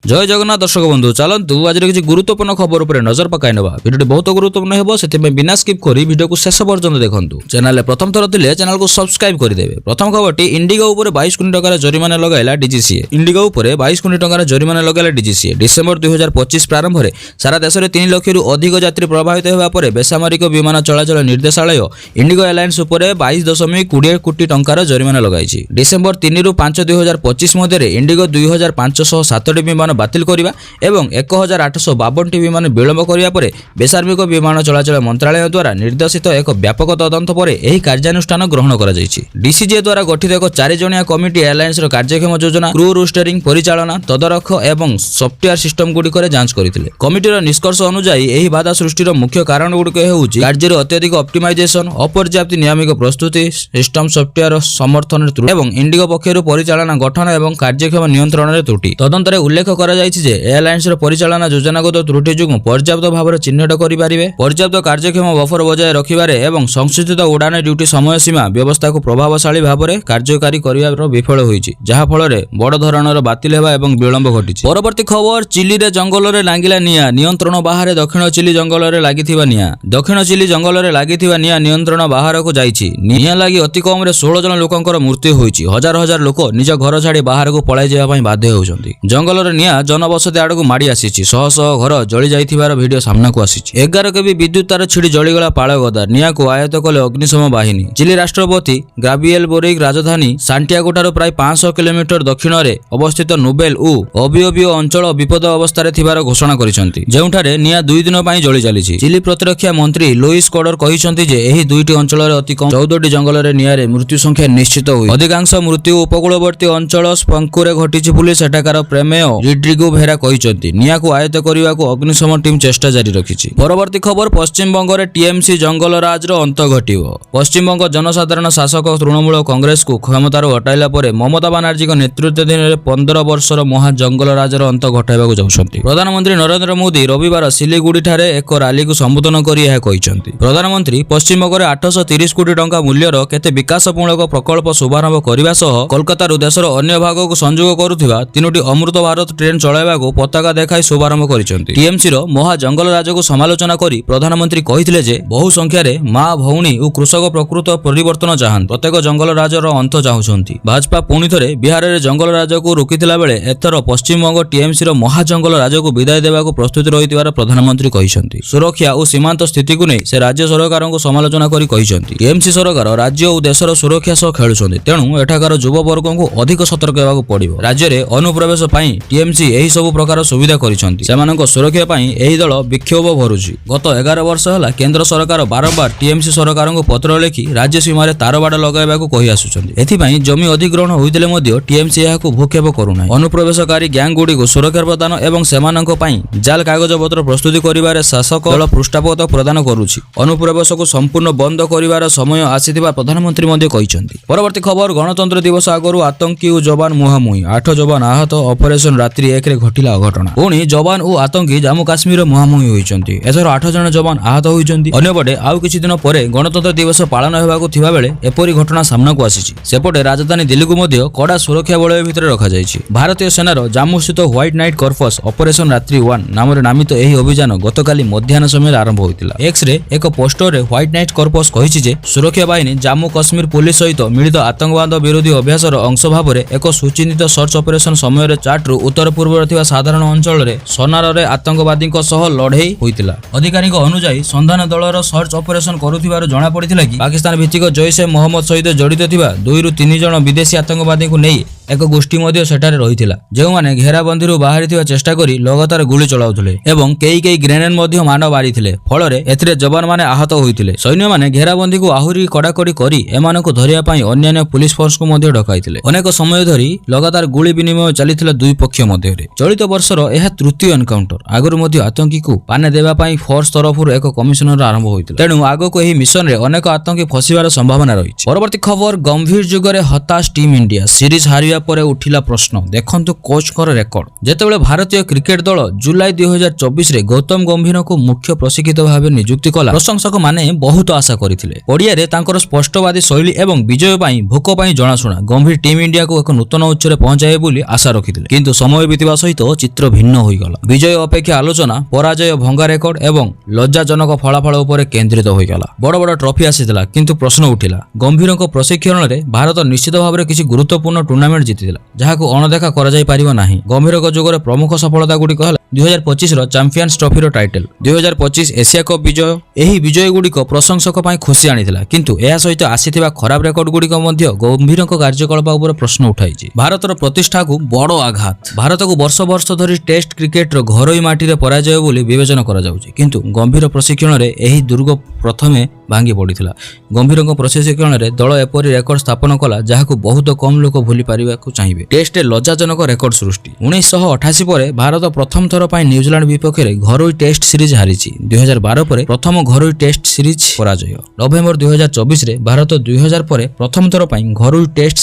जय जगन्नाथ दर्शक बंधु चलतु आज किसी गुरुत्वपूर्ण खबर पर नजर पकाई ना भिडियो बहुत गुरुत्वपूर्ण होबो से बिना स्किप करी वीडियो को शेष पर्यंत देखंतु। चैनल प्रथम थर थिले चैनल को सब्सक्राइब करदेवे। प्रथम खबरटी इंडिगो उपर 22 कोटी टंकार जरिमाना लगाइला डीजीसीए। इंडिगो उपर 22 कोटी टंकार जरिमाना लगाइला डीजीसीए। डिसेंबर 2025 प्रारंभ में सारा देश में 3 लाख रु अधिक यात्री प्रभावित होगा पर बेसामरिक विमान चलाचल निर्देशालय इंडिगो एयरलाइंस उपर 22.20 कोटी टंकार जरिमाना लगाई। डिसेंबर 3 रु 5 2025 मध्य इंडिगो 2507 विमान बातिल करने एवं 1852 विमान विलंब करने पर बेसामरिक विमान चलाचल मंत्रालय द्वारा निर्देशित एक व्यापक तदंत पर यह कार्यानुष्ठान ग्रहण कर डीसीजीए द्वारा गठित एक 4 जणिया कमिटी एयरलाइंस कार्यक्षम योजना क्रू रोस्टरिंग परिचालना तदारख एवं सॉफ्टवेयर सिस्टम गुड़िक जांच करते। कमिटीर निष्कर्ष अनुसार यह बाधा सृष्टिर मुख्य कारण गुड़िक होउछि कार्य अत्यधिक ऑप्टिमाइजेशन, अपर्याप्त नियमित प्रस्तुति, सिस्टम सॉफ्टवेयर समर्थन त्रुटि एवं इंडिगो पक्षर परिचालना गठन एवं कार्यक्षम नियंत्रण त्रुटि। तदंतर उल्लेख कर एयरलाइंस परिचालना योजनागत त्रुटि जो पर्याप्त भाव चिन्हित करें, पर्याप्त कार्यक्षम बफर बजाय रखिबारे एवं संशोधित उड़ान ड्यूटी समय सीमा व्यवस्था को प्रभावशाली भाव में कार्यकारी कर विफल होइछि, जहा फल बड़ धरणर बातिल हेबा एवं विलंब घटिछि। परवर्ती खबर चिली रे जंगल रे लागिला निया नियंत्रण बाहर। दक्षिण चिली जंगल रे लागिथिबा निया दक्षिण चिली जंगल रे लागिथिबा निया नियंत्रण बाहर को जाइछि। निया लागि अति कम रे 16 जन लोकंकर मृत्यु होइछि। हजार हजार लोक निज घर छाड़ी बाहर को पळाई जाय पई बाध्य होउछन्ति। जंगल रे निया जनबसति आड़ को माड़ी आसीछि। शह शह घर जली जाइथिबार वीडियो सामना को आसीछि। 11 केबी विद्युत तार छिड़ी जलीगला पाळगदा निया को आयत कले अग्निशम बाहिनी। चिली राष्ट्रपति गाब्रिएल बोरिक राजधानी सांटियागो ठारो प्राय 500 किलोमीटर दक्षिण रे अवस्थित नोबेल उ अबियोबियो अंचल विपद अवस्था रे थिबार घोषणा करिसंति, जेउठारे निया 2 दिन पई जली चलीछि। चिली प्रतिरक्षा मंत्री लुइस कोडर कहिसंति जे एही दुईटी अंचल रे अति कम 14टी जंगल रे निया रे मृत्यु संख्या निश्चित होई। अधिकांश मृत्यु उपकूलवर्ती अंचल स्पंकुरे घटिछि पुलिस सेठाकार प्रेमेय रिड्रिगो भेरा कहिसंति। निया को आयत्त करने को अग्निशम टीम चेष्टा जारी रखिछि। परवर्ती खबर पश्चिम बंग रे टीएमसी जंगल राज रो अंत घटिबो। पश्चिम बंग जनसाधारण शासक तृणमूल कांग्रेस को क्षमतार हटाइला पर ममता बानार्जी नेतृत्वाधीन 15 वर्षर महा जंगल राजर अंत घटाइबाकु जाउछन्ति। प्रधानमंत्री नरेंद्र मोदी रविवार सिलीगुड़ी ठारे एक रैली को संबोधन करी यह कहिसंति। प्रधानमंत्री पश्चिम बंग रे 830 कोटी टंका मूल्यर केते विकासमूलक प्रकल्प शुभारंभ करने सह कोलकाता देशर अन्य भाग को संयोग करुथिबा 3टी अमृत भारत ट्रेन चलाइबाकु पताका देखाई शुभारंभ करिसंति। टीएमसी रो महा जंगल राज को समालोचना करी प्रधानमंत्री कहिथिले जे बहु संख्या रे मां भौणी और कृषक प्रकृत परिवर्तन चाहन प्रत्येक जंगल राजर अंत चाहुछंती। भाजपा पुणी थरे बिहार रे जंगल राज को रोकिथिला बेले एथर पश्चिम बंग टीएमसी रो महा जंगल राज को विदाय देबाकु प्रस्तुत रहिथिबार प्रधानमंत्री कहिसंति। सुरक्षा और सीमांत स्थिति को नै से राज्य सरकार को समालोचना करी कहिसंति टीएमसी सरकार राज्य और देशर सुरक्षा सह खेलुछंती, तेणु एठाकार युवा वर्ग को अधिक सतर्क हेबाकु पड़िबो। राज्य रे अनुप्रवेश पई टीएमसी एही सब प्रकार सुविधा करिसंती। सेमानक सुरक्षा पई एही दल विक्षोभ भरुछि। गत 11 वर्ष होला केंद्र सरकार बारंबार टीएमसी सरकार को पत्र लेखि राज्य सीमा रे तारबाड़ लगाइबाकु कहि आसुछंती। एथि पई जमी अधिग्रहण होइतिले मध्ये टीएमसी याकु भूक्षेप करूनाय। अनुप्रवेशकारी गैंग गुडी को सुरक्षा प्रदान एवं सेमानक पई जाल कागज पत्र प्रस्तुति करिबारे शासक दल पृष्ठपोष प्रदान करूछि। अनुप्रवेश को संपूर्ण बंद करिवार समय आसीथिबा प्रधानमंत्री मध्ये कहिसंती। परवर्ती खबर गणतंत्र दिवस आगरु आतंकी और जवान मुहामुही 8 जवान आहत। ऑपरेशन रात्रि 1 रे घटिला अघटना। पुणी जवान और आतंकी जम्मू काश्मीर मुहामुही होइचंती। एथर 8 जन जवान आहत होइचंती। अन्यपटे आउ किछि दिन परे गणतंत्र दिवस पालन हेबाकु थिबा बेले एपरि घटना सामना को आसीछि। सेपटे राजधानी दिल्ली को मध्ये कड़ा सुरक्षा बलय भितर रखा जाइछि। भारतीय सेनार जम्मू स्थित व्हाइट नाइट कर्पस ऑपरेशन रात्रि 1 नाम रे नामित एही अभियान गतकाली मध्याह्न समय आरंभ होइतिला। एक्स रे एक पोस्टर रे व्हाइट नाइट कर्पस कहिछि जे सुरक्षा बाहिनी जम्मू काश्मीर पुलिस सहित मिलित आतंकवाद विरोधी अभ्यासर अंश भाव में एक सुचिन्हित सर्च ऑपरेशन समय चार्ट उत्तर पूर्व थिबा साधारण अंचल रे सोनार रे आतंकवादी सह लड़ाई होइतिला। अधिकारी अनुसार संधान दलर सर्च ऑपरेशन करुथिबार जणा पड़िथिला कि पाकिस्तान भित्तिक जैश ए मोहम्मद सहित जड़ित थिबा 2 ରୁ 3 जण विदेशी आतंकवादी को नहीं एक गोष्ठी मध्य सेठारे रहिथिला, जेउ माने घेराबंदी रु बाहरी थिबा चेष्टा करी लगातार गुली चलाउथिले एवं केई ग्रेनेड मध्य मान बारिथिले। फल रे एथिरे जवान माने आहत होइथिले। सैन्य माने घेराबंदी को आहुरी कड़ाकड़ी करी एमानकु धरिया पई अन्य पुलिस फोर्स को मध्य डकाइथिले। अनेक समय धरी लगातार गुली विनिमय चलिथिला दुई पक्ष मध्य रे। चलित वर्षर एहा तृतीय एनकाउंटर। आगरु मध्य आतंकी को पाने देबा पई फोर्स तरफरु एक कमिशनर आरंभ होइथिला, तेणु आगको एही मिशन रे अनेक आतंकी फसिबार संभावना रहिछि। परवर्ती खबर गंभीर जुगरे हताश टीम इंडिया सीरीज हारिया ପରେ ଉଠିଲା ପ୍ରଶ୍ନ। ଦେଖନ୍ତୁ କୋଚଙ୍କର ରେକର୍ଡ। ଯେତେବେଳେ ଭାରତୀୟ କ୍ରିକେଟ ଦଳ ଜୁଲାଇ 2024ରେ ଗୌତମ ଗମ୍ଭୀରଙ୍କୁ ମୁଖ୍ୟ ପ୍ରଶିକ୍ଷକ ଭାବେ ନିଯୁକ୍ତି କଲା, ପ୍ରଶଂସକମାନେ ବହୁତ ଆଶା କରିଥିଲେ। ପଡ଼ିଆରେ ତାଙ୍କର ସ୍ପଷ୍ଟବାଦୀ ଶୈଳୀ ଏବଂ ବିଜୟ ପାଇଁ ଭୋକ ପାଇଁ ଜଣାଶୁଣା ଗମ୍ଭୀର ଟିମ୍ ଇଣ୍ଡିଆକୁ ଏକ ନୂତନ ଉଚ୍ଚରେ ପହଞ୍ଚାଇବେ ବୋଲି ଆଶା ରଖିଥିଲେ। କିନ୍ତୁ ସମୟ ବିତିବା ସହିତ ଚିତ୍ର ଭିନ୍ନ ହୋଇଗଲା। ବିଜୟ ଅପେକ୍ଷା ଆଲୋଚନା ପରାଜୟ, ଭଙ୍ଗା ରେକର୍ଡ ଏବଂ ଲଜ୍ଜାଜନକ ଫଳାଫଳ ଉପରେ କେନ୍ଦ୍ରିତ ହୋଇଗଲା। ବଡ଼ ବଡ଼ ଟ୍ରଫି ଆସିଥିଲା, କିନ୍ତୁ ପ୍ରଶ୍ନ ଉଠିଲା, ଗମ୍ଭୀରଙ୍କ ପ୍ରଶିକ୍ଷଣରେ ଭାରତ ନିଶ୍ଚିତ ଭାବରେ କିଛି ଗୁରୁତ୍ୱପୂର୍ଣ୍ଣ ଟୁର୍ଣ୍ଣାମେଣ୍ଟ ଜିତିଥିଲା, ଯାହାକୁ ଅଣଦେଖା କରାଯାଇ ପାରିବ ନାହିଁ। ଗମ୍ଭୀରଙ୍କ ଯୁଗରେ ପ୍ରମୁଖ ସଫଳତା ଗୁଡ଼ିକ ହେଲା 2025ର ଚାମ୍ପିୟନ୍ସ ଟ୍ରଫିର ଟାଇଟଲ, 2025 ଏସିଆ କପ୍ ବିଜୟ। ଏହି ବିଜୟ ଗୁଡ଼ିକ ପ୍ରଶଂସକ ପାଇଁ ଖୁସି ଆଣିଥିଲା, କିନ୍ତୁ ଏହା ସହିତ ଆସିଥିବା ଖରାପ ରେକର୍ଡ ଗୁଡ଼ିକ ମଧ୍ୟ ଗମ୍ଭୀରଙ୍କ କାର୍ଯ୍ୟକଳାପ ଉପରେ ପ୍ରଶ୍ନ ଉଠାଇଛି। ଭାରତର ପ୍ରତିଷ୍ଠାକୁ ବଡ଼ ଆଘାତ। ଭାରତକୁ ବର୍ଷ ବର୍ଷ ଧରି ଟେଷ୍ଟ କ୍ରିକେଟର ଘରୋଇ ମାଟିରେ ପରାଜୟ ବୋଲି ବିବେଚନା କରାଯାଉଛି, କିନ୍ତୁ ଗମ୍ଭୀର ପ୍ରଶିକ୍ଷଣରେ ଏହି ଦୁର୍ଗ ପ୍ରଥମେ ଭାଙ୍ଗି ପଡ଼ିଥିଲା। ଗମ୍ଭୀରଙ୍କ ପ୍ରଶିକ୍ଷଣରେ ଦଳ ଏପରି ରେକର୍ଡ ସ୍ଥାପନ କଲା, ଯାହାକୁ ବହୁତ କମ୍ ଲୋକ ଭୁଲି ପାରିବାକୁ ଚାହିଁବେ। ଟେଷ୍ଟରେ ଲଜ୍ଜାଜନକ ରେକର୍ଡ ସୃଷ୍ଟି। 1988 ପରେ ଭାରତ ପ୍ରଥମ ଥର ପାଇଁ ନ୍ୟୁଜିଲାଣ୍ଡ ବିପକ୍ଷରେ ଘରୋଇ ଟେଷ୍ଟ ସିରିଜ ହାରିଛି। 2012 ପରେ ପ୍ରଥମ ଘରୋଇ ଟେଷ୍ଟ ସିରିଜ ପରାଜୟ। ନଭେମ୍ବର 2024ରେ ଭାରତ 2000 ପରେ ପ୍ରଥମ ଥର ପାଇଁ ଘରୋଇ ଟେଷ୍ଟ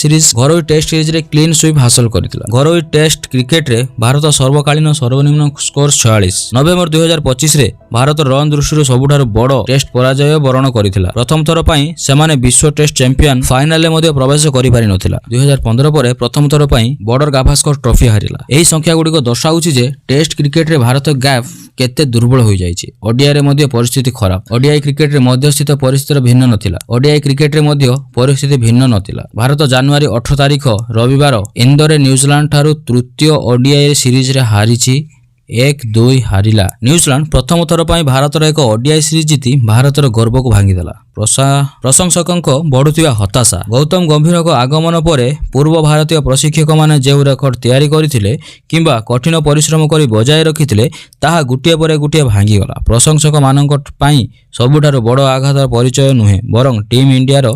ସିରିଜରେ କ୍ଲିନ୍ ସୁଇପ୍ ହାସଲ କରିଥିଲା। ଘରୋଇ ଟେଷ୍ଟ କ୍ରିକେଟରେ ଭାରତ ସର୍ବକାଳୀନ ସର୍ବନିମ୍ନ ସ୍କୋର 46। ନଭେମ୍ବର 2025ରେ ଭାରତ ରନ୍ ଦୃଷ୍ଟିରୁ ସବୁଠାରୁ ବଡ଼ ଟେଷ୍ଟ ପରାଜୟ ବରଣ କରିଥିଲା। ପ୍ରଥମ ଥର ପାଇଁ ସେମାନେ ବିଶ୍ୱ ଟେଷ୍ଟ ଚାମ୍ପିୟନ ଫାଇନାଲରେ ମଧ୍ୟ ପ୍ରବେଶ କରିପାରିନଥିଲା। 2015 ପରେ ପ୍ରଥମ ଥର ପାଇଁ ବର୍ଡର ଗାଭାସ୍କର ଟ୍ରଫି ହାରିଲା। ଏହି ସଂଖ୍ୟା ଗୁଡ଼ିକ ଦର୍ଶାଉଛି ଯେ ଟେଷ୍ଟ କ୍ରିକେଟରେ ଭାରତ ଗ୍ୟାପ୍ କେତେ ଦୁର୍ବଳ ହୋଇଯାଇଛି। ଓଡିଆଇରେ ମଧ୍ୟ ପରିସ୍ଥିତି ଖରାପ। ଓଡିଆଇ କ୍ରିକେଟରେ ମଧ୍ୟସ୍ଥିତ ପରିସ୍ଥିତିର ଭିନ୍ନ ନଥିଲା। ଓଡିଆଇ କ୍ରିକେଟରେ ମଧ୍ୟ ପରିସ୍ଥିତି ଭିନ୍ନ ନଥିଲା। ଭାରତ ଜାନୁଆରୀ 18 ତାରିଖ ରବିବାର ଇନ୍ଦୋରରେ ନ୍ୟୁଜିଲାଣ୍ଡ ଠାରୁ ତୃତୀୟ ଓଡିଆଇ ସିରିଜରେ ହାରିଛି। 1-2 ହାରିଲା। ନ୍ୟୁଜିଲାଣ୍ଡ ପ୍ରଥମ ଥର ପାଇଁ ଭାରତର ଏକ ଓଡିଆଇ ସିରିଜ ଜିତି ଭାରତର ଗର୍ବକୁ ଭାଙ୍ଗିଦେଲା। ପ୍ରଶଂସକଙ୍କ ବଢୁଥିବା ହତାଶା। ଗୌତମ ଗମ୍ଭୀରଙ୍କ ଆଗମନ ପରେ ପୂର୍ବ ଭାରତୀୟ ପ୍ରଶିକ୍ଷକମାନେ ଯେଉଁ ରେକର୍ଡ ତିଆରି କରିଥିଲେ କିମ୍ବା କଠିନ ପରିଶ୍ରମ କରି ବଜାୟ ରଖିଥିଲେ, ତାହା ଗୋଟିଏ ପରେ ଗୋଟିଏ ଭାଙ୍ଗିଗଲା। ପ୍ରଶଂସକମାନଙ୍କ ପାଇଁ ସବୁଠାରୁ ବଡ଼ ଆଘାତର ପରିଚୟ ନୁହେଁ, ବରଂ ଟିମ୍ ଇଣ୍ଡିଆର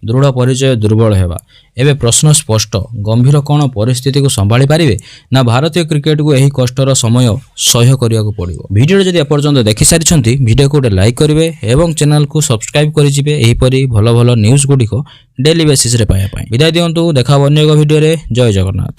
ଦୃଢ଼ ପରିଚୟ ଦୁର୍ବଳ ହେବା। ଏବେ ପ୍ରଶ୍ନ ସ୍ପଷ୍ଟ, ଗମ୍ଭୀର କ'ଣ ପରିସ୍ଥିତିକୁ ସମ୍ଭାଳି ପାରିବେ, ନା ଭାରତୀୟ କ୍ରିକେଟକୁ ଏହି କଷ୍ଟର ସମୟ ସହ୍ୟ କରିବାକୁ ପଡ଼ିବ? ଭିଡ଼ିଓ ଯଦି ଏପର୍ଯ୍ୟନ୍ତ ଦେଖିସାରିଛନ୍ତି, ଭିଡ଼ିଓକୁ ଗୋଟେ ଲାଇକ୍ କରିବେ ଏବଂ ଚ୍ୟାନେଲକୁ ସବସ୍କ୍ରାଇବ୍ କରିଯିବେ ଏହିପରି ଭଲ ଭଲ ନ୍ୟୁଜ୍ ଗୁଡ଼ିକ ଡେଲି ବେସିସ୍ରେ ପାଇବା ପାଇଁ। ବିଦାୟ ଦିଅନ୍ତୁ, ଦେଖା ହେବ ଅନ୍ୟ ଏକ ଭିଡ଼ିଓରେ। ଜୟ ଜଗନ୍ନାଥ।